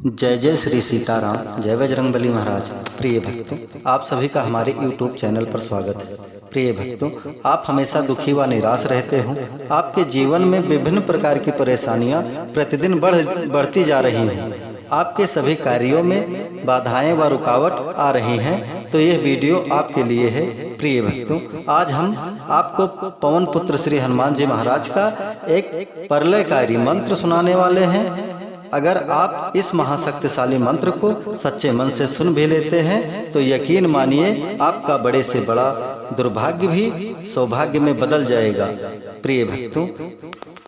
जय जय श्री सीताराम, जय बजरंगबली महाराज। प्रिय भक्तों, आप सभी का हमारे YouTube चैनल पर स्वागत है। प्रिय भक्तों, आप हमेशा दुखी व निराश रहते हो। आपके जीवन में विभिन्न प्रकार की परेशानियां प्रतिदिन बढ़ती जा रही हैं। आपके सभी कार्यों में बाधाएं व रुकावट आ रही हैं, तो यह वीडियो आपके लिए है। प्रिय भक्तों, आज हम आपको पवन पुत्र श्री हनुमान जी महाराज का एक प्रलयकारी मंत्र सुनाने वाले हैं। अगर आप इस महाशक्तिशाली मंत्र को सच्चे मन से सुन भी लेते हैं तो यकीन मानिए आपका बड़े से बड़ा दुर्भाग्य भी सौभाग्य में बदल जाएगा। प्रिय भक्तों,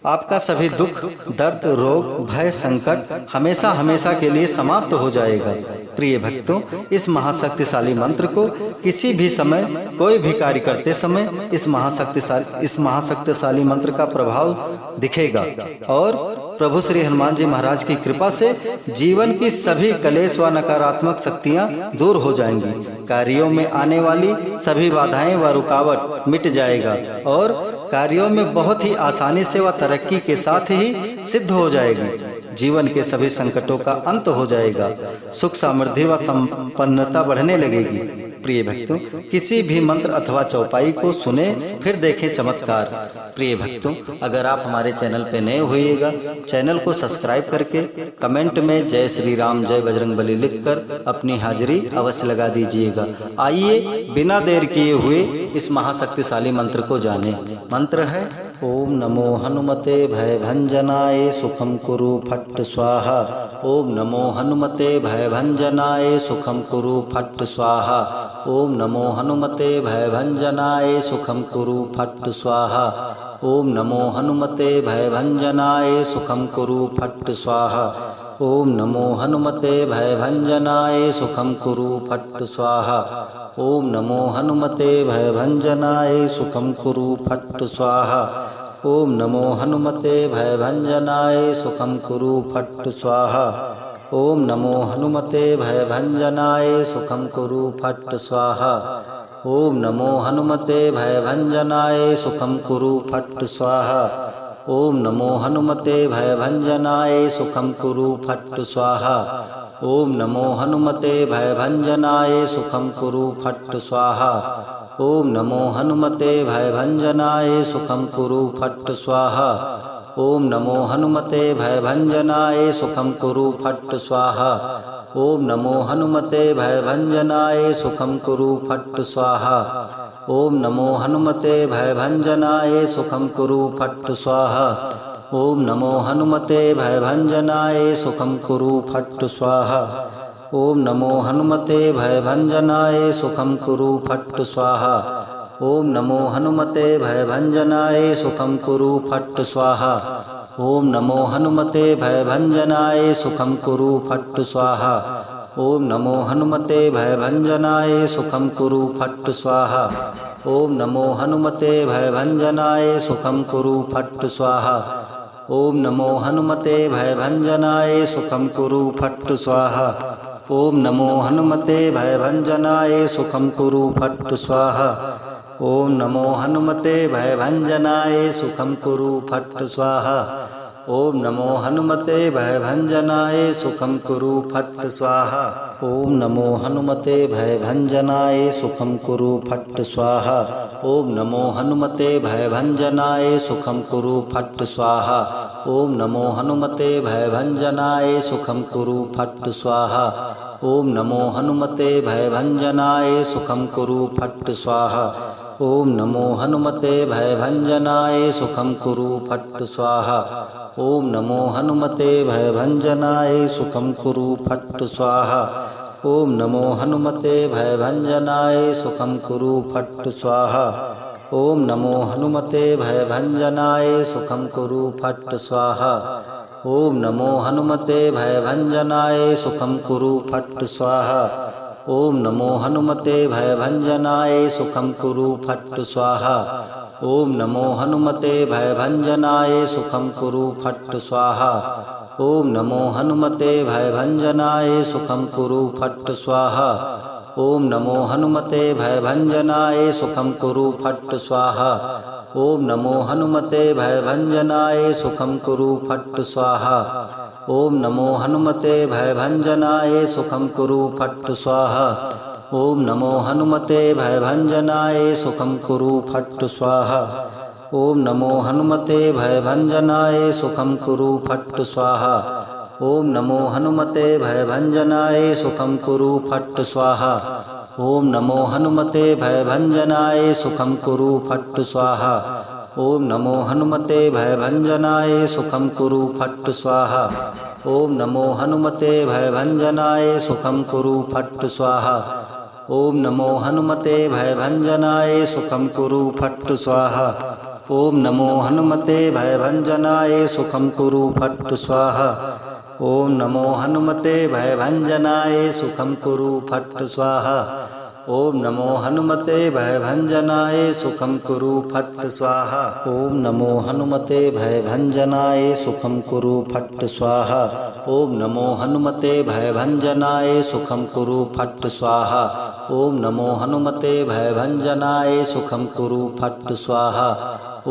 आपका सभी दुख, दर्द, रोग, भय, संकट हमेशा हमेशा के लिए समाप्त हो जाएगा। प्रिय भक्तों, इस महाशक्तिशाली मंत्र को किसी भी समय, कोई भी कार्य करते समय इस महाशक्तिशाली मंत्र का प्रभाव दिखेगा और प्रभु श्री हनुमान जी महाराज की कृपा से जीवन की सभी कलेश व नकारात्मक शक्तियां दूर हो जाएंगी। कार्यों में आने वाली सभी बाधाएं व रुकावट मिट जाएगा और कार्यों में बहुत ही आसानी से व तरक्की के साथ ही सिद्ध हो जाएगी। जीवन के सभी संकटों का अंत हो जाएगा। सुख, समृद्धि व संपन्नता बढ़ने लगेगी। प्रिय भक्तों, किसी भी मंत्र अथवा चौपाई को सुने फिर देखें चमत्कार। प्रिय भक्तों, अगर आप हमारे चैनल पे नए होइएगा, चैनल को सब्सक्राइब करके कमेंट में जय श्री राम, जय बजरंगबली लिखकर अपनी हाजिरी अवश्य लगा दीजिएगा। आइए बिना देर किए हुए इस महाशक्तिशाली मंत्र को जानें। मंत्र है ओम नमो हनुमते भयभंजनाय सुखम कुरु फट्ट स्वाहा। ओम नमो हनुमते भयभंजनाय सुखम कुरु फट्ट स्वाहा। ओम नमो हनुमते भयभंजनाय सुखम कुरु फट्ट स्वाहा। ओम नमो हनुमते भयभंजनाय सुखम कुरु फट्ट स्वाहा। ओम नमो हनुमते भयभंजनाय सुखम कुरु फट्ट स्वाहा। ओम नमो हनुमते भयभंजनाय सुखम कुरु फट्ट स्वाहा। ओम नमो हनुमते भयभंजनाय सुखम कुरु फट्ट स्वाहा। ओम नमो हनुमते भयभंजनाय सुखम कुरु फट्ट स्वाहा। ओम नमो हनुमते भयभंजनाय सुखम कुरु फट्ट स्वाहा। ओम नमो हनुमते भयभंजनाय सुखम कुरु फट्ट स्वाहा। ओम नमो हनुमते भयभंजनाय सुखम कुरु फट्ट स्वाहा। ओम नमो हनुमते भयभंजनाय सुखम कुरु फट्ट स्वाहा। ओम नमो हनुमते भयभंजनाय सुखम कुरु फट्ट स्वाहा। ओम नमो हनुमते भयभंजनाय सुखम कुरु फट्ट स्वाहा। ओम नमो हनुमते भयभंजनाय सुखम कुरु फट्ट स्वाहा। ओम नमो हनुमते भयभंजनाय सुखम कुरु फट्ट स्वाहा। ओम नमो हनुमते भयभंजनाय सुखम कुरु फट्ट स्वाहा। ओम नमो हनुमते भयभंजनाय सुखम कुरु फट्ट स्वाहा। ओम नमो हनुमते भयभंजनाय सुखम कुरु फट्ट स्वाहा। ओम नमो हनुमते भयभंजनाय सुखम कुरु फट्ट स्वाहा। ओम नमो हनुमते भयभंजनाय सुखम कुरु फट्ट स्वाहा। ओम नमो हनुमते भयभंजनाय सुखम कुरु फट्ट स्वाहा। ओम नमो हनुमते भयभंजनाय सुखम कुरु फट्ट स्वाहा। ओम नमो हनुमते भयभंजनाय सुखम कुरु फट्ट स्वाहा। ओम नमो हनुमते भयभंजनाय सुखम कुरु फट्ट स्वाहा। ओम नमो हनुमते भयभंजनाय सुखम कुरु फट्ट स्वाहा। ओम नमो हनुमते भयभंजनाय सुखम कुरु फट्ट स्वाहा। ओम नमो हनुमते भयभंजनाय सुखम कुरु फट्ट स्वाहा। ओम नमो हनुमते भयभंजनाय सुखम कुरु फट्ट स्वाहा। ओम नमो हनुमते भयभंजनाय सुखम कुरु फट्ट स्वाहा। ओम नमो हनुमते भयभंजनाय सुखम कुरु फट्ट स्वाहा। ओम नमो हनुमते भयभंजनाय सुखम कुरु फट्ट स्वाहा। ओम नमो हनुमते भयभंजनाय सुखम कुरु फट्ट स्वाहा। ओम नमो हनुमते भयभंजनाय सुखम कुरु फट्ट स्वाहा। ओम नमो हनुमते भयभंजनाय सुखम कुरु फट्ट स्वाहा। ओम नमो हनुमते भयभंजनाय सुखम कुरु फट्ट स्वाहा। ओम नमो हनुमते भयभंजनाय सुखम कुरु फट्ट स्वाहा। ओम नमो हनुमते भयभंजनाय सुखम कुरु फट्ट स्वाहा। ओम नमो हनुमते भयभंजनाय सुखम कुरु फट्ट स्वाहा। ओम नमो हनुमते भयभंजनाय सुखं कुरु फट् स्वाहा। ओम नमो हनुमते भयभंजनाय सुखं कुरु फट् स्वाहा। ओम नमो हनुमते भयभंजनाय सुखं कुरु फट् स्वाहा। ओम नमो हनुमते भयभंजनाय सुखं कुरु फट् स्वाहा। ओम नमो हनुमते भयभंजनाय सुखं कुरु फट् स्वाहा। ओम नमो हनुमते भयभंजनाय सुखं कुरु फट् स्वाहा। ओम नमो हनुमते भयभंजनाय सुखं कुरु फट् स्वाहा। ओम नमो हनुमते भयभंजनाय सुखं कुरु फट् स्वाहा। ओम नमो हनुमते भयभंजनाय सुखं कुरु फट् स्वाहा। ओम नमो हनुमते भयभंजनाय सुखं कुरु फट् स्वाहा। ओम नमो हनुमते भयभंजनाय सुखं कुरु फट् स्वाहा। ओम नमो हनुमते भयभंजनाय सुखं कुरु फट् स्वाहा। ओम नमो हनुमते भयभंजनाय सुखं कुरु फट् स्वाहा। ओम नमो हनुमते भयभंजनाय सुखं कुरु फट् स्वाहा।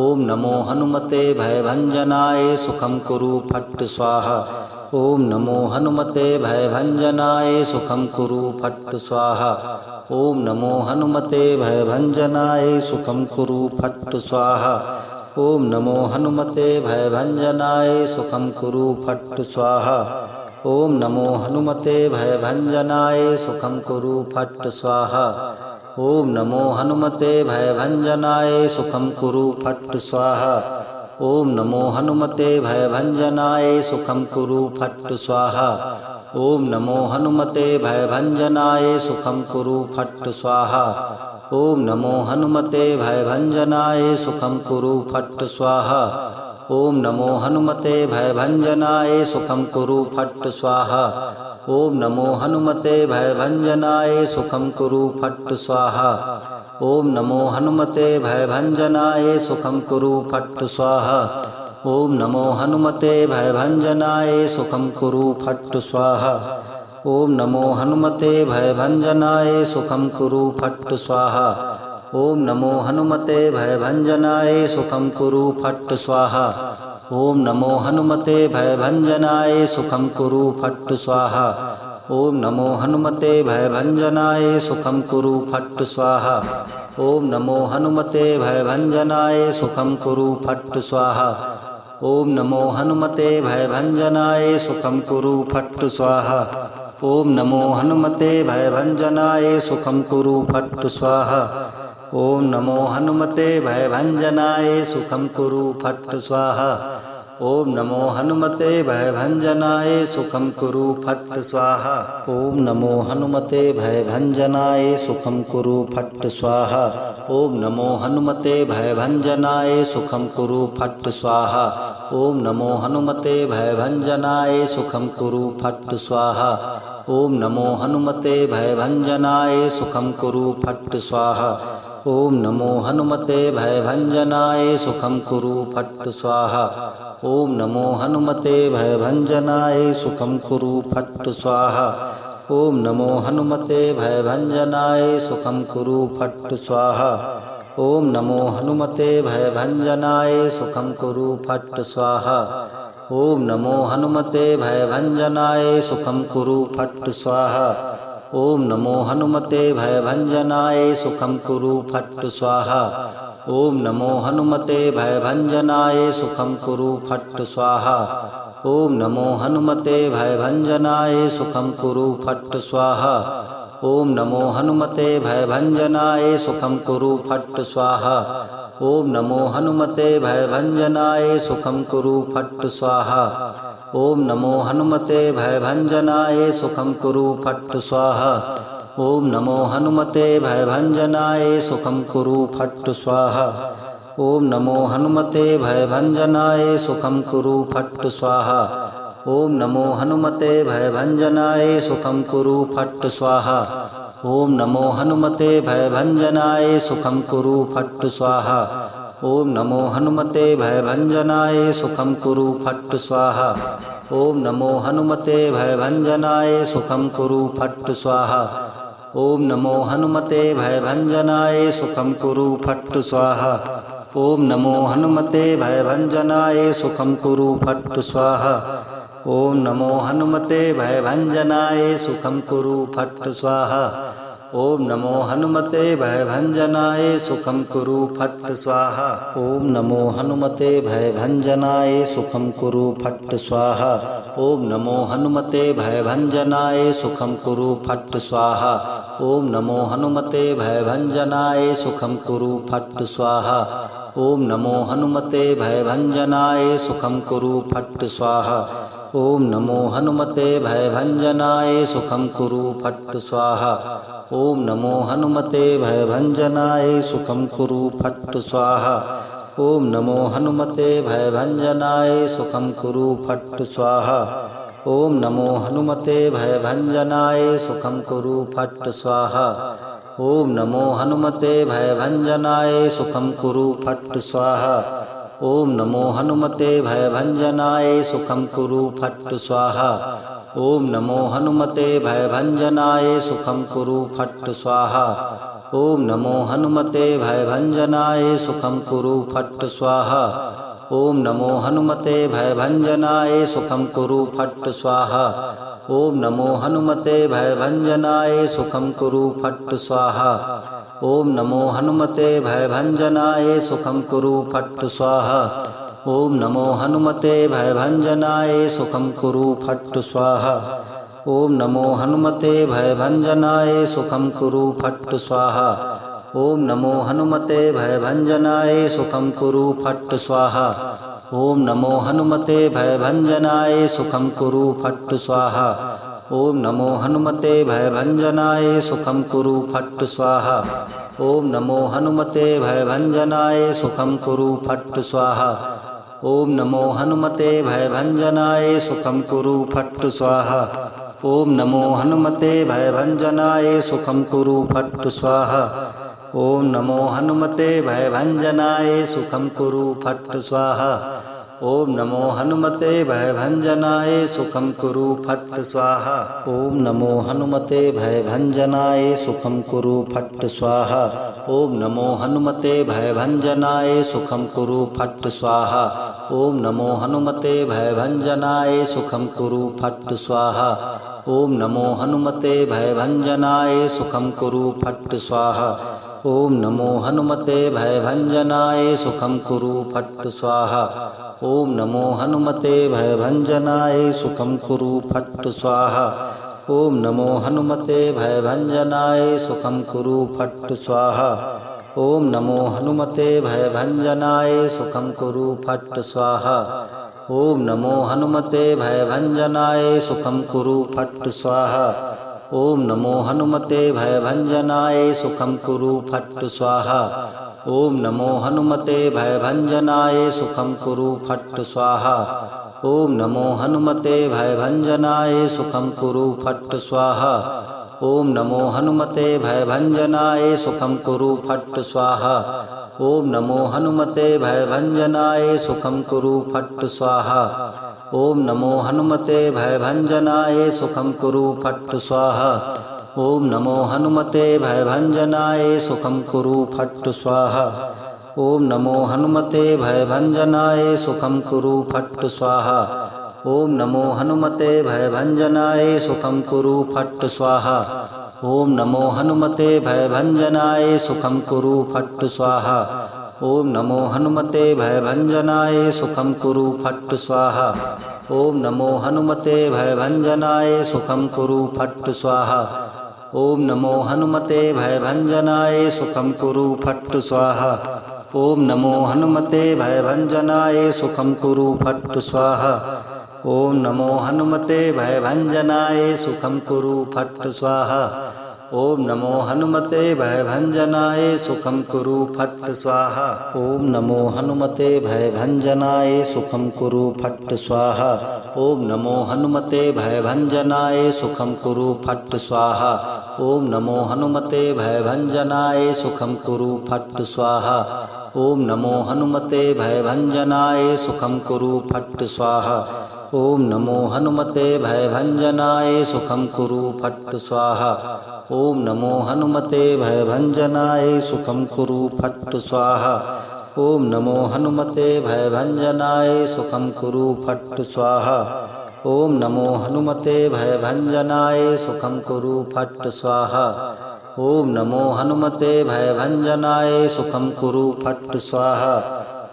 ओम नमो हनुमते भयभंजनाय सुखं कुरु फट् स्वाहा। ओम नमो हनुमते भयभंजनाय सुखं कुरु फट् स्वाहा। ओम नमो हनुमते भयभंजनाय सुखं कुरु फट् स्वाहा। ओम नमो हनुमते भयभंजनाय सुखं कुरु फट् स्वाहा। ओम नमो हनुमते भयभंजनाय सुखं कुरु फट् स्वाहा। ओम नमो हनुमते भयभंजनाय सुखं कुरु फट् स्वाहा। ओम नमो हनुमते भयभंजनाय सुखं कुरु फट् स्वाहा। ओम नमो हनुमते भयभंजनाय सुखं कुरु फट् स्वाहा। ओम नमो हनुमते भयभंजनाय सुखं कुरु फट् स्वाहा। ओम नमो हनुमते भयभंजनाय सुखं कुरु फट् स्वाहा। ओम नमो हनुमते भयभंजनाय सुखं कुरु फट् स्वाहा। ओम नमो हनुमते भयभंजनाय सुखं कुरु फट् स्वाहा। ओम नमो हनुमते भयभंजनाय सुखं कुरु फट् स्वाहा। ओम नमो हनुमते भयभंजनाय सुखं कुरु फट् स्वाहा। ओम नमो हनुमते भयभंजनाय सुखं कुरु फट् स्वाहा। ओम नमो हनुमते भयभंजनाय सुखं कुरु फट् स्वाहा। ओम नमो हनुमते भयभंजनाय सुखं कुरु फट् स्वाहा। ओम नमो हनुमते भयभंजनाय सुखं कुरु फट् स्वाहा। ओम नमो हनुमते भयभंजनाय सुखं कुरु फट् स्वाहा। ओम नमो हनुमते भयभंजनाय सुखं कुरु फट् स्वाहा। ओम नमो हनुमते भयभंजनाय सुखं कुरु फट् स्वाहा। ओम नमो हनुमते भयभंजनाय सुखं कुरु फट् स्वाहा। ओम नमो हनुमते भयभंजनाय सुखं कुरु फट् स्वाहा। ओम नमो हनुमते भयभंजनाय सुखं कुरु फट् स्वाहा। ओम नमो हनुमते भयभंजनाय सुखं कुरु फट् स्वाहा। ओम नमो हनुमते भयभंजनाय सुखं कुरु फट् स्वाहा। ओम नमो हनुमते भयभंजनाय सुखं कुरु फट् स्वाहा। ओम नमो हनुमते भयभंजनाय सुखं कुरु फट् स्वाहा। ओम नमो हनुमते भयभंजनाय सुखं कुरु फट् स्वाहा। ओम नमो हनुमते भयभंजनाय सुखं कुरु फट् स्वाहा। ओम नमो हनुमते भयभंजनाय सुखं कुरु फट् स्वाहा। ओम नमो हनुमते भयभंजनाय सुखं कुरु फट् स्वाहा। ओम नमो हनुमते भयभंजनाय सुखं कुरु फट् स्वाहा। ओम नमो हनुमते भयभंजनाय सुखं कुरु फट् स्वाहा। ओम नमो हनुमते भयभंजनाय सुखं कुरु फट् स्वाहा। ओम नमो हनुमते भयभंजनाय सुखं कुरु फट् स्वाहा। ओम नमो हनुमते भयभंजनाय सुखं कुरु फट् स्वाहा। ओम नमो हनुमते भयभंजनाय सुखं कुरु फट् स्वाहा। ओम नमो हनुमते भयभंजनाय सुखं कुरु फट् स्वाहा। ओम नमो हनुमते भयभंजनाय सुखं कुरु फट् स्वाहा। ओम नमो हनुमते भयभंजनाय सुखं कुरु फट् स्वाहा। ओम नमो हनुमते भयभंजनाय सुखं कुरु फट् स्वाहा। ओम नमो हनुमते भयभंजनाय सुखं कुरु फट् स्वाहा। ओम नमो हनुमते भयभंजनाय सुखं कुरु फट् स्वाहा। ओम नमो हनुमते भयभंजनाय सुखं कुरु फट् स्वाहा। ओम नमो हनुमते भयभंजनाय सुखम कुरु फट् स्वाहा। ओम नमो हनुमते भयभंजनाय सुखम कुरु फट् स्वाहा। ओम नमो हनुमते भयभंजनाय सुखम कुरु फट् स्वाहा। ओम नमो हनुमते भयभंजनाय सुखम कुरु फट् स्वाहा। ओम नमो हनुमते भयभंजनाय सुखम कुरु फट् स्वाहा। ओम नमो हनुमते भयभंजनाय सुखम कुरु फट् स्वाहा। ओम नमो हनुमते भयभंजनाय सुखम कुरु फट् स्वाहा। ओम नमो हनुमते भयभंजनाय सुखम कुरु फट् स्वाहा। ओम नमो हनुमते भयभंजनाय सुखम कुरु फट् स्वाहा। ओम नमो हनुमते भयभंजनाय सुखम कुरु फट् स्वाहा। ओम नमो हनुमते भयभंजनाय सुखम कुरु फट् स्वाहा। ओम नमो हनुमते भयभंजनाय सुखम कुरु फट् स्वाहा। ओम नमो हनुमते भयभंजनाय सुखम कुरु फट् स्वाहा। ओम नमो हनुमते भयभंजनाय सुखम कुरु फट् स्वाहा। ओम नमो हनुमते भयभंजनाय सुखम कुरु फट् स्वाहा। ओम नमो हनुमते भयभंजनाय सुखम कुरु फट् स्वाहा। ओम नमो हनुमते भयभंजनाय सुखम कुरु फट् स्वाहा। ओम नमो हनुमते भयभंजनाय सुखम कुरु फट् स्वाहा। ओम नमो हनुमते भयभंजनाय सुखम कुरु फट् स्वाहा। ओम नमो हनुमते भयभंजनाय सुखम कुरु फट् स्वाहा। ओम नमो हनुमते भयभंजनाय सुखम कुरु फट् स्वाहा। ओम नमो हनुमते भयभंजनाय सुखम कुरु फट् स्वाहा। ओम नमो हनुमते भयभंजनाय सुखम कुरु फट् स्वाहा। ओम नमो हनुमते भयभंजनाय सुखम कुरु फट् स्वाहा। ओम नमो हनुमते भयभंजनाय सुखम कुरु फट् स्वाहा। ओम नमो हनुमते भयभंजनाय सुखम कुरु फट् स्वाहा। ओम नमो हनुमते भयभंजनाय सुखम कुरु फट् स्वाहा। ओम नमो हनुमते भयभंजनाय सुखम कुरु फट् स्वाहा। ओम नमो हनुमते भयभंजनाय सुखम कुरु फट् स्वाहा। ओम नमो हनुमते भयभंजनाय सुखम कुरु फट् स्वाहा। ओम नमो हनुमते भयभंजनाय सुखम कुरु फट् स्वाहा। ओम नमो हनुमते भयभंजनाय सुखम कुरु फट् स्वाहा। ओम नमो हनुमते भयभंजनाय सुखम कुरु फट् स्वाहा। ओम नमो हनुमते भयभंजनाय सुखम कुरु फट् स्वाहा। ओम नमो हनुमते भयभंजनाय सुखम कुरु फट् स्वाहा। ओम नमो हनुमते भयभंजनाय सुखम कुरु फट् स्वाहा। ओम नमो हनुमते भयभंजनाय सुखम कुरु फट् स्वाहा। ओम नमो हनुमते भयभंजनाय सुखम कुरु फट् स्वाहा। ओम नमो हनुमते भयभंजनाय सुखम कुरु फट् स्वाहा। ओम नमो हनुमते भयभंजनाय सुखम कुरु फट् स्वाहा। ओम नमो हनुमते भयभंजनाय सुखम कुरु फट् स्वाहा। ओम नमो हनुमते भयभंजनाय सुखम कुरु फट् स्वाहा। ओम नमो हनुमते भयभंजनाय सुखम कुरु फट् स्वाहा। ओम नमो हनुमते भयभंजनाय सुखम कुरु फट् स्वाहा। ओम नमो हनुमते भयभंजनाय सुखम कुरु फट् स्वाहा। ओम नमो हनुमते भयभंजनाय सुखम कुरु फट् स्वाहा। ओम नमो हनुमते भयभंजनाय सुखम कुरु फट् स्वाहा। ओम नमो हनुमते भयभंजनाय सुखम कुरु फट् स्वाहा। ओम नमो हनुमते भयभंजनाय सुखम कुरु फट् स्वाहा। ओम नमो हनुमते भयभंजनाय सुखम कुरु फट् स्वाहा। ओम नमो हनुमते भयभंजनाय सुखम कुरु फट् स्वाहा। ओम नमो हनुमते भयभंजनाय सुखम कुरु फट् स्वाहा। ओम नमो हनुमते भयभंजनाय सुखम कुरु फट् स्वाहा। ओम नमो हनुमते भयभंजनाय सुखम कुरु फट् स्वाहा। ओम नमो हनुमते भयभंजनाय सुखम कुरु फट् स्वाहा। ओम नमो हनुमते भयभंजनाय सुखम कुरु फट् स्वाहा। ओम नमो हनुमते भयभंजनाय सुखम कुरु फट् स्वाहा। ओम नमो हनुमते भयभंजनाय सुखम कुरु फट् स्वाहा। ओम नमो हनुमते भयभंजनाय सुखम कुरु फट् स्वाहा। ओम नमो हनुमते भयभंजनाय सुखं कुरु फट् स्वाहा। ओम नमो हनुमते भयभंजनाय सुखं कुरु फट् स्वाहा।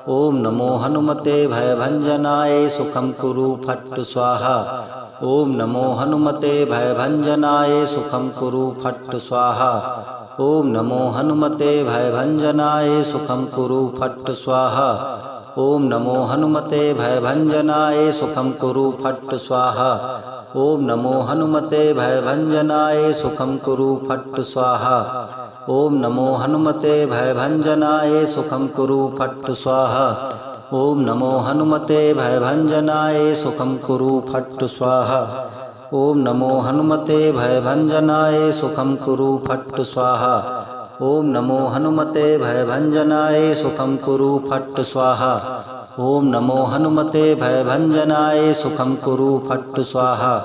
ओम नमो हनुमते भयभंजनाय सुखं कुरु फट् स्वाहा। ओम नमो हनुमते भयभंजनाय सुखं कुरु फट् स्वाहा। ओम नमो हनुमते भयभंजनाय सुखं कुरु फट् स्वाहा। ओम नमो हनुमते भयभंजनाय सुखं कुरु फट् स्वाहा। ओम नमो हनुमते भयभंजनाय सुखं कुरु फट् स्वाहा। ओम नमो हनुमते भयभंजनाय सुखं कुरु फट् स्वाहा। ओम नमो हनुमते भयभंजनाय सुखं कुरु फट् स्वाहा। ओम नमो हनुमते भयभंजनाय सुखं कुरु फट् स्वाहा। ओम नमो हनुमते भयभंजनाय सुखं कुरु फट् स्वाहा। ओम नमो हनुमते भयभंजनाय सुखं कुरु फट् स्वाहा।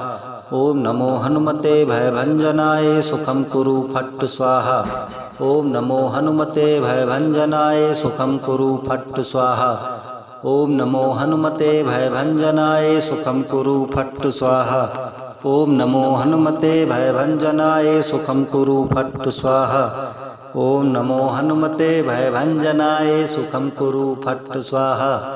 ओम नमो हनुमते भयभंजनाय सुखं कुरु फट् स्वाहा। ओम नमो हनुमते भयभंजनाय सुखं कुरु फट् स्वाहा। ओम नमो हनुमते भयभंजनाय सुखं कुरु फट् स्वाहा। ओम नमो हनुमते भयभंजनाय सुखं कुरु फट् स्वाहा। ओम नमो हनुमते भयभंजनाय सुखं कुरु फट् स्वाहा।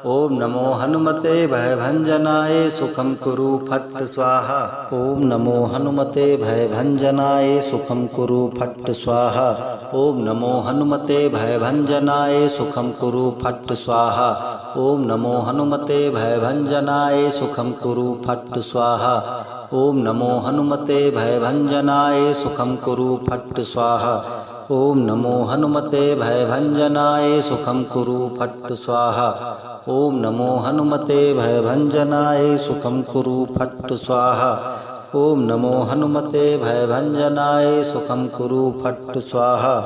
ओम नमो हनुमते भयभंजनाय सुखं कुरु फट् स्वाहा। ओम नमो हनुमते भयभंजनाय सुखं कुरु फट् स्वाहा। ओम नमो हनुमते भयभंजनाय सुखं कुरु फट् स्वाहा। ओम नमो हनुमते भयभंजनाय सुखं कुरु फट् स्वाहा। ओम नमो हनुमते भयभंजनाय सुखं कुरु फट् स्वाहा। ओम नमो हनुमते भयभंजनाय सुखं कुरु फट् स्वाहा। ओम नमो हनुमते भयभंजनाय सुखं कुरु फट् स्वाहा। ओम नमो हनुमते भयभंजनाय सुखं कुरु फट् स्वाहा।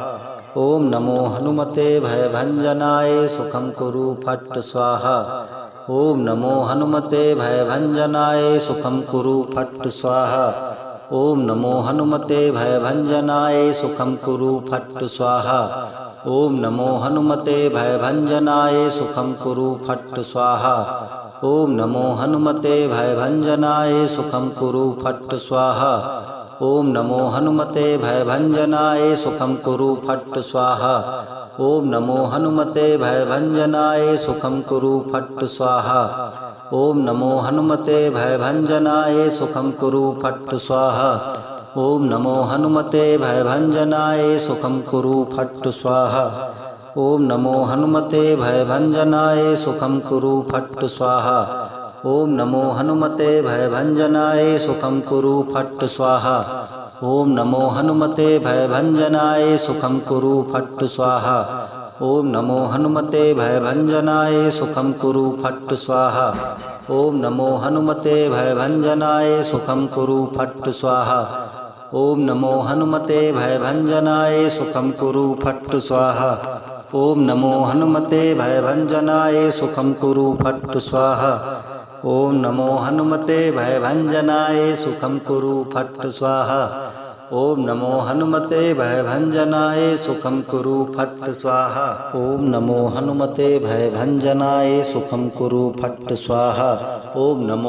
ओम नमो हनुमते भयभंजनाय सुखं कुरु फट् स्वाहा। ओम नमो हनुमते भयभंजनाय सुखं कुरु फट् स्वाहा। ओम नमो हनुमते भयभंजनाय सुखं कुरु फट् स्वाहा। ओम नमो हनुमते भयभंजनाय सुखं कुरु फट् स्वाहा। ओम नमो हनुमते भयभंजनाय सुखं कुरु फट् स्वाहा। ओम नमो हनुमते भयभंजनाय सुखं कुरु फट् स्वाहा। ओम नमो हनुमते भयभंजनाय सुखं कुरु फट् स्वाहा। ओम नमो हनुमते भयभंजनाय सुखं कुरु फट् स्वाहा। ओम नमो हनुमते भयभंजनाय सुखं कुरु फट् स्वाहा। ओम नमो हनुमते भयभंजनाय सुखं कुरु फट् स्वाहा। ओम नमो हनुमते भयभंजनाय सुखं कुरु फट् स्वाहा। ओम नमो हनुमते भयभंजनाय सुखं कुरु फट् स्वाहा। ओम नमो हनुमते भयभंजनाय सुखं कुरु फट् स्वाहा। ओम नमो हनुमते भयभंजनाय सुखं कुरु फट् स्वाहा। ओम नमो हनुमते भयभंजनाय सुखं कुरु फट् स्वाहा। ओम नमो हनुमते भयभंजनाय सुखं कुरु फट् स्वाहा। ओम नमो हनुमते भयभंजनाय सुखं कुरु फट् स्वाहा। ओम नमो हनुमते भयभंजनाय सुखं कुरु फट् स्वाहा। ओम नमो हनुमते भयभंजनाय सुखं कुरु फट् स्वाहा। ओम नमो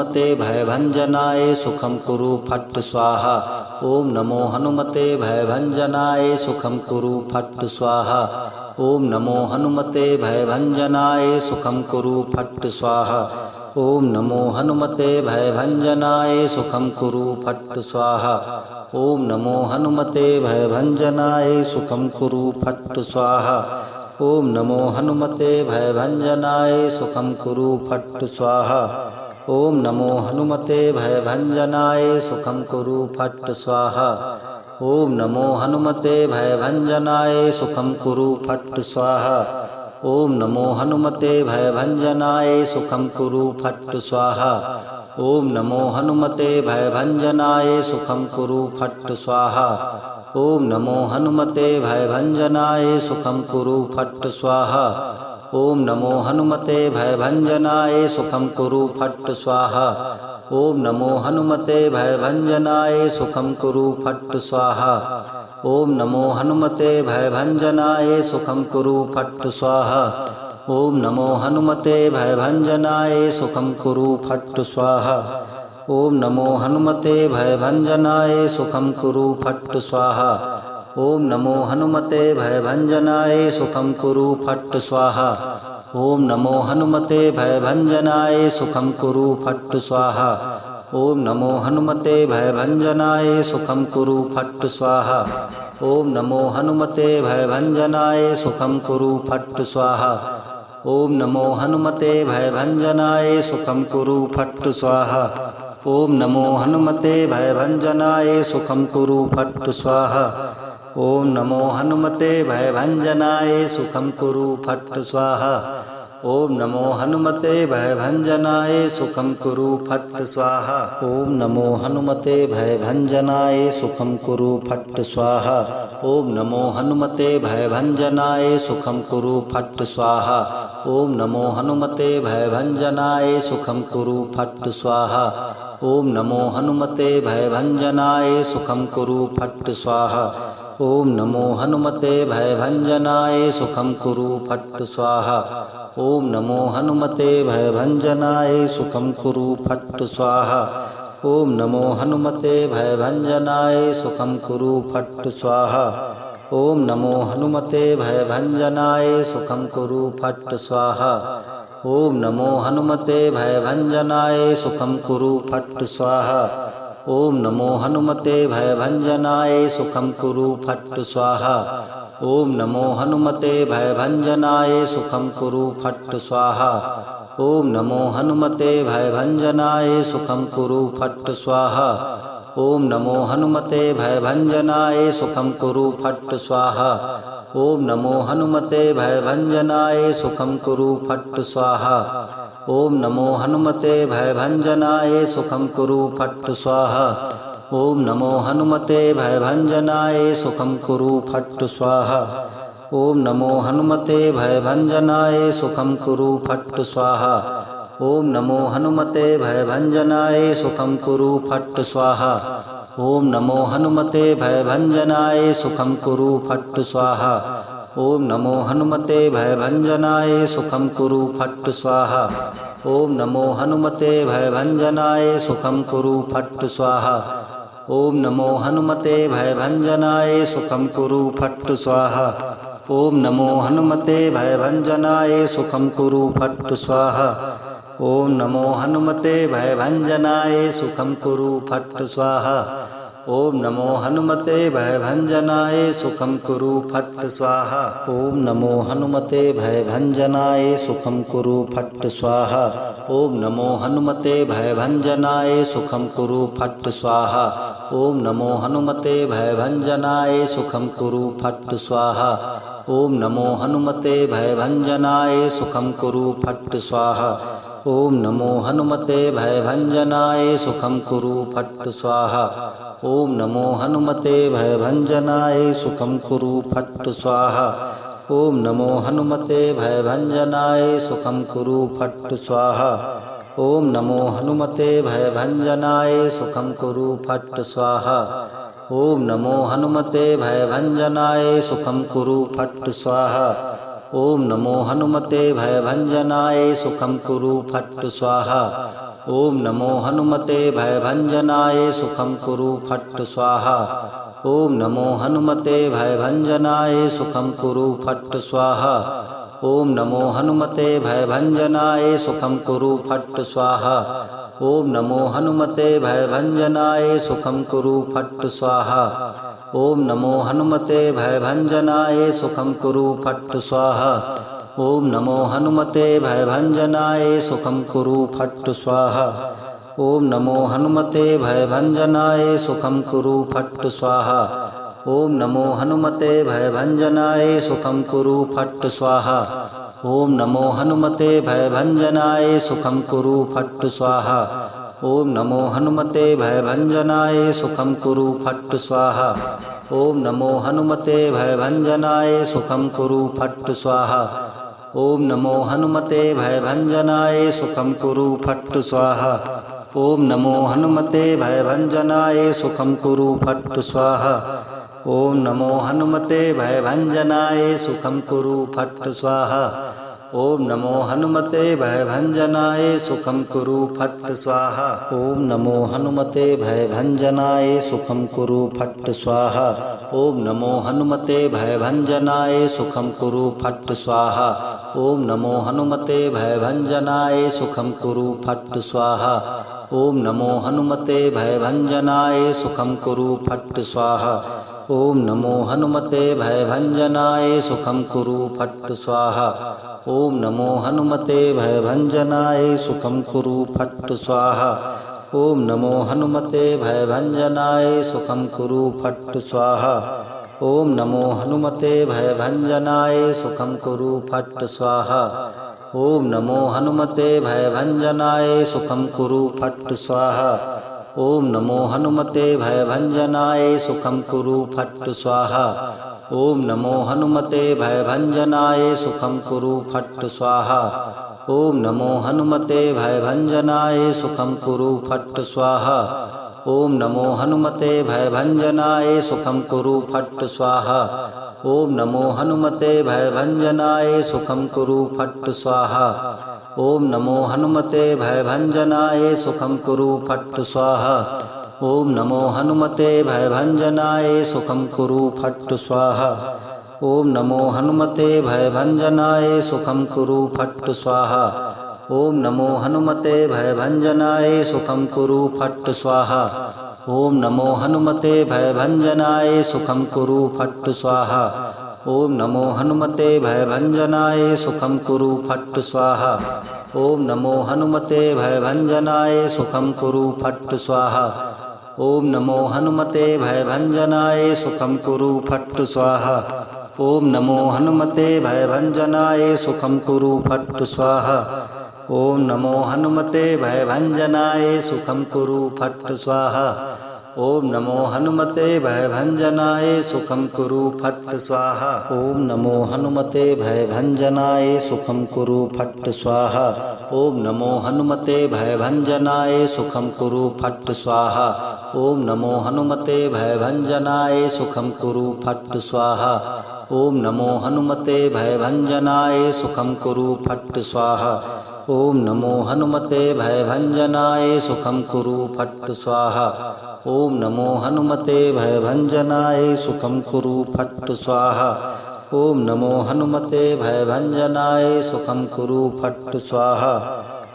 हनुमते भयभंजनाय सुखं कुरु फट् स्वाहा। ओम नमो हनुमते भयभंजनाय सुखं कुरु फट् स्वाहा। ओम नमो हनुमते भयभंजनाय सुखं कुरु फट् स्वाहा। ओम नमो हनुमते भयभंजनाय सुखं कुरु फट् स्वाहा। ओम नमो हनुमते भयभंजनाय सुखं कुरु फट् स्वाहा। ओम नमो हनुमते भयभंजनाय सुखं कुरु फट् स्वाहा। ओम नमो हनुमते भयभंजनाय सुखं कुरु फट् स्वाहा। ओम नमो हनुमते भयभंजनाय सुखं कुरु फट् स्वाहा। ओम नमो हनुमते भयभंजनाय सुखं कुरु फट् स्वाहा। ओम नमो हनुमते भयभंजनाय सुखं कुरु फट् स्वाहा। ओम नमो हनुमते भयभंजनाय सुखं कुरु फट् स्वाहा। ओम नमो हनुमते भयभंजनाय सुखं कुरु फट् स्वाहा। ओम नमो हनुमते भयभंजनाय सुखं कुरु फट् स्वाहा। ओम नमो हनुमते भयभंजनाय सुखं कुरु फट् स्वाहा। ओम नमो हनुमते भयभंजनाय सुखं कुरु फट् स्वाहा। ओम नमो हनुमते भयभंजनाय सुखं कुरु फट् स्वाहा। ओम नमो हनुमते भयभंजनाय सुखं कुरु फट् स्वाहा। ओम नमो हनुमते भयभंजनाय सुखं कुरु फट् स्वाहा। ओम नमो हनुमते भयभंजनाय सुखं कुरु फट् स्वाहा। ओम नमो हनुमते भयभंजनाय सुखं कुरु फट् स्वाहा। ओम नमो हनुमते भयभंजनाय सुखं कुरु फट् स्वाहा। ओम नमो हनुमते भयभंजनाय सुखं कुरु फट् स्वाहा। ओम नमो हनुमते भयभंजनाय सुखं कुरु फट् स्वाहा। ओम नमो हनुमते भयभंजनाय सुखं कुरु फट् स्वाहा। ओम नमो हनुमते भयभंजनाय सुखं कुरु फट् स्वाहा। ओम नमो हनुमते भयभंजनाय सुखं कुरु फट् स्वाहा। ओम नमो हनुमते भयभंजनाय सुखं कुरु फट् स्वाहा। ओम नमो हनुमते भयभंजनाय सुखं कुरु फट् स्वाहा। ओम नमो हनुमते भयभंजनाय सुखं कुरु फट् स्वाहा। ओम नमो हनुमते भयभंजनाय सुखं कुरु फट् स्वाहा। ओम नमो हनुमते भयभंजनाय सुखं कुरु फट् स्वाहा। ओम नमो हनुमते भयभंजनाय सुखं कुरु फट् स्वाहा। ओम नमो हनुमते भयभंजनाय सुखं कुरु फट् स्वाहा। ओम नमो हनुमते भयभंजनाय सुखं कुरु फट् स्वाहा। ओम नमो हनुमते भयभंजनाय सुखं कुरु फट् स्वाहा। ओम नमो हनुमते भयभंजनाय सुखं कुरु फट् स्वाहा। ओम नमो हनुमते भयभंजनाय सुखं कुरु फट् स्वाहा। ओम नमो हनुमते भयभंजनाय सुखं कुरु फट् स्वाहा। ओम नमो हनुमते भयभंजनाय सुखं कुरु फट् स्वाहा। ओम नमो हनुमते भयभंजनाय सुखं कुरु फट् स्वाहा। ओम नमो हनुमते भयभंजनाय सुखं कुरु फट् स्वाहा। ओम नमो हनुमते भयभंजनाय सुखं कुरु फट् स्वाहा। ओम नमो हनुमते भयभंजनाय सुखं कुरु फट् स्वाहा। ओम नमो हनुमते भयभंजनाय सुखं कुरु फट् स्वाहा। ओम नमो हनुमते भयभंजनाय सुखं कुरु फट् स्वाहा। ओम नमो हनुमते भयभंजनाय सुखं कुरु फट् स्वाहा। ओम नमो हनुमते भयभंजनाय सुखं कुरु फट् स्वाहा। ओम नमो हनुमते भयभंजनाय सुखं कुरु फट् स्वाहा। ओम नमो हनुमते भयभंजनाय सुखं कुरु फट् स्वाहा। ओम नमो हनुमते भयभंजनाय सुखं कुरु फट् स्वाहा। ओम नमो हनुमते भयभंजनाय सुखं कुरु फट् स्वाहा। ओम नमो हनुमते भयभंजनाय सुखं कुरु फट् स्वाहा। ओम नमो हनुमते भयभंजनाय सुखं कुरु फट् स्वाहा। ओम नमो हनुमते भयभंजनाय सुखं कुरु फट् स्वाहा। ओम नमो हनुमते भयभंजनाय सुखं कुरु फट् स्वाहा। ओम नमो हनुमते भयभंजनाय सुखं कुरु फट् स्वाहा। ओम नमो हनुमते भयभंजनाय सुखं कुरु फट् स्वाहा। ओम नमो हनुमते भयभंजनाय सुखं कुरु फट् स्वाहा। ओम नमो हनुमते भयभंजनाय सुखं कुरु फट् स्वाहा। ओम नमो हनुमते भयभंजनाय सुखं कुरु फट् स्वाहा। ओम नमो हनुमते भयभंजनाय सुखं कुरु फट् स्वाहा। ओम नमो हनुमते भयभंजनाय सुखं कुरु फट् स्वाहा। ओम नमो हनुमते भयभंजनाय सुखं कुरु फट् स्वाहा। ओम नमो हनुमते भयभंजनाय सुखं कुरु फट् स्वाहा। ओम नमो हनुमते भयभंजनाय सुखं कुरु फट् स्वाहा। ओम नमो हनुमते भयभंजनाय सुखं कुरु फट् स्वाहा। ओम नमो हनुमते भयभंजनाय सुखं कुरु फट् स्वाहा। ओम नमो हनुमते भयभंजनाय सुखं कुरु फट् स्वाहा। ओम नमो हनुमते भयभंजनाय सुखं कुरु फट् स्वाहा। ओम नमो हनुमते भयभंजनाय सुखं कुरु फट् स्वाहा। ओम नमो हनुमते भयभंजनाय सुखं कुरु फट् स्वाहा। ओम नमो हनुमते भयभंजनाय सुखं कुरु फट् स्वाहा। ओम नमो हनुमते भयभंजनाय सुखं कुरु फट् स्वाहा। ओम नमो हनुमते भयभंजनाय सुखम कुरु फट् स्वाहा। ओम नमो हनुमते भयभंजनाय सुखम कुरु फट् स्वाहा। ओम नमो हनुमते भयभंजनाय सुखम कुरु फट् स्वाहा। ओम नमो हनुमते भयभंजनाय सुखम कुरु फट् स्वाहा। ओम नमो हनुमते भयभंजनाय सुखम कुरु फट् स्वाहा। ओम नमो हनुमते भयभंजनाय सुखम कुरु फट् स्वाहा। ओम नमो हनुमते भयभंजनाय सुखम कुरु फट् स्वाहा। ओम नमो हनुमते भयभंजनाय सुखम कुरु फट् स्वाहा। ओम नमो हनुमते भयभंजनाय सुखम कुरु फट् स्वाहा। ओम नमो हनुमते भयभंजनाय सुखम कुरु फट् स्वाहा। ओम नमो हनुमते भयभंजनाय सुखम कुरु फट् स्वाहा। ओम नमो हनुमते भयभंजनाय सुखम कुरु फट् स्वाहा। ओम नमो हनुमते भयभंजनाय सुखम कुरु फट् स्वाहा। ओम नमो हनुमते भयभंजनाय सुखम कुरु फट् स्वाहा। ओम नमो हनुमते भयभंजनाय सुखम कुरु फट् स्वाहा। ओम नमो हनुमते भयभंजनाय सुखम कुरु फट् स्वाहा। ओम नमो हनुमते भयभंजनाय सुखम कुरु फट् स्वाहा। ओम नमो हनुमते भयभंजनाय सुखम कुरु फट् स्वाहा। ओम नमो हनुमते भयभंजनाय सुखम कुरु फट् स्वाहा। ओम नमो हनुमते भयभंजनाय सुखम कुरु फट् स्वाहा। ओम नमो हनुमते भयभंजनाय सुखम कुरु फट् स्वाहा। ओम नमो हनुमते भयभंजनाय सुखम कुरु फट् स्वाहा। ओम नमो हनुमते भयभंजनाय सुखम कुरु फट् स्वाहा। ओम नमो हनुमते भयभंजनाय सुखम कुरु फट् स्वाहा। ओम नमो हनुमते भयभंजनाय सुखम कुरु फट् स्वाहा। ओम नमो हनुमते भयभंजनाय सुखम कुरु फट् स्वाहा। ओम नमो हनुमते भयभंजनाय सुखम कुरु फट् स्वाहा। ओम नमो हनुमते भयभंजनाय सुखम कुरु फट् स्वाहा। ओम नमो हनुमते भयभंजनाय सुखम कुरु फट् स्वाहा। ओम नमो हनुमते भयभंजनाय सुखम कुरु फट् स्वाहा। ओम नमो हनुमते भयभंजनाय सुखम कुरु फट् स्वाहा। ओम नमो हनुमते भयभंजनाय सुखम कुरु फट् स्वाहा। ओम नमो हनुमते भयभंजनाय सुखम कुरु फट् स्वाहा। ओम नमो हनुमते भयभंजनाय सुखम कुरु फट् स्वाहा।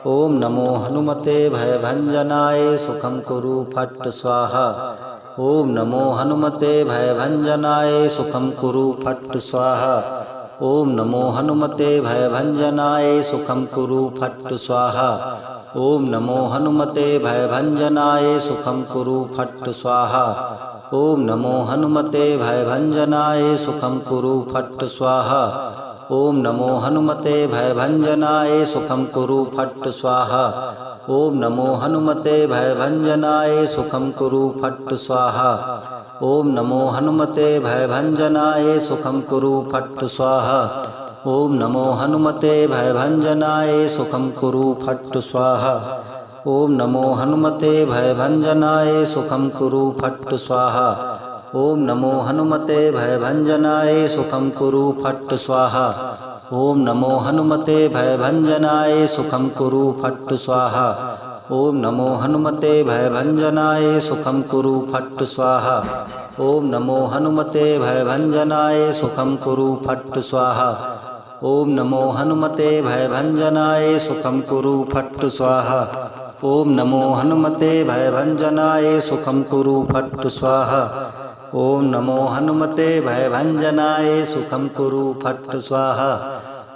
ओम नमो हनुमते भयभंजनाय सुखम कुरु फट् स्वाहा। ओम नमो हनुमते भयभंजनाय सुखम कुरु फट् स्वाहा। ओम नमो हनुमते भयभंजनाय सुखम कुरु फट् स्वाहा। ओम नमो हनुमते भयभंजनाय सुखम कुरु फट् स्वाहा। ओम नमो हनुमते भयभंजनाय सुखम कुरु फट् स्वाहा। ओम नमो हनुमते भयभंजनाय सुखम कुरु फट् स्वाहा। ओम नमो हनुमते भयभंजनाय सुखम कुरु फट् स्वाहा। ओम नमो हनुमते भयभंजनाय सुखम कुरु फट् स्वाहा। ओम नमो हनुमते भयभंजनाय सुखम कुरु फट् स्वाहा। ओम नमो हनुमते भयभंजनाय सुखम कुरु फट् स्वाहा। ओम नमो हनुमते भयभंजनाय सुखम कुरु फट् स्वाहा। ओम नमो हनुमते भयभंजनाय सुखम कुरु फट् स्वाहा। ओम नमो हनुमते भयभंजनाय सुखम कुरु फट् स्वाहा। ओम नमो हनुमते भयभंजनाय सुखम कुरु फट् स्वाहा। ओम नमो हनुमते भयभंजनाय सुखम कुरु फट् स्वाहा। ओम नमो हनुमते भयभंजनाय सुखम कुरु फट् स्वाहा।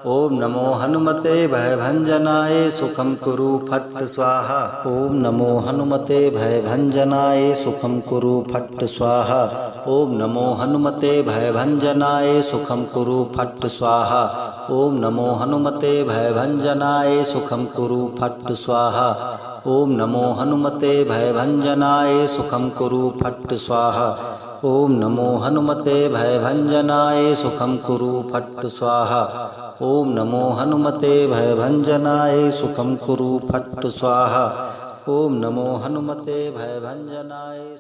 ओम नमो हनुमते भयभंजनाय सुखम कुरु फट् स्वाहा। ओम नमो हनुमते भयभंजनाय सुखम कुरु फट् स्वाहा। ओम नमो हनुमते भयभंजनाय सुखम कुरु फट् स्वाहा। ओम नमो हनुमते भयभंजनाय सुखम कुरु फट् स्वाहा। ओम नमो हनुमते भयभंजनाय सुखम कुरु फट् स्वाहा। ओम नमो हनुमते भयभंजनाय सुखम कुरु फट् स्वाहा। ओम नमो हनुमते भयभंजनाय सुखम कुरु फट् स्वाहा। ओम नमो हनुमते भयभंजनाय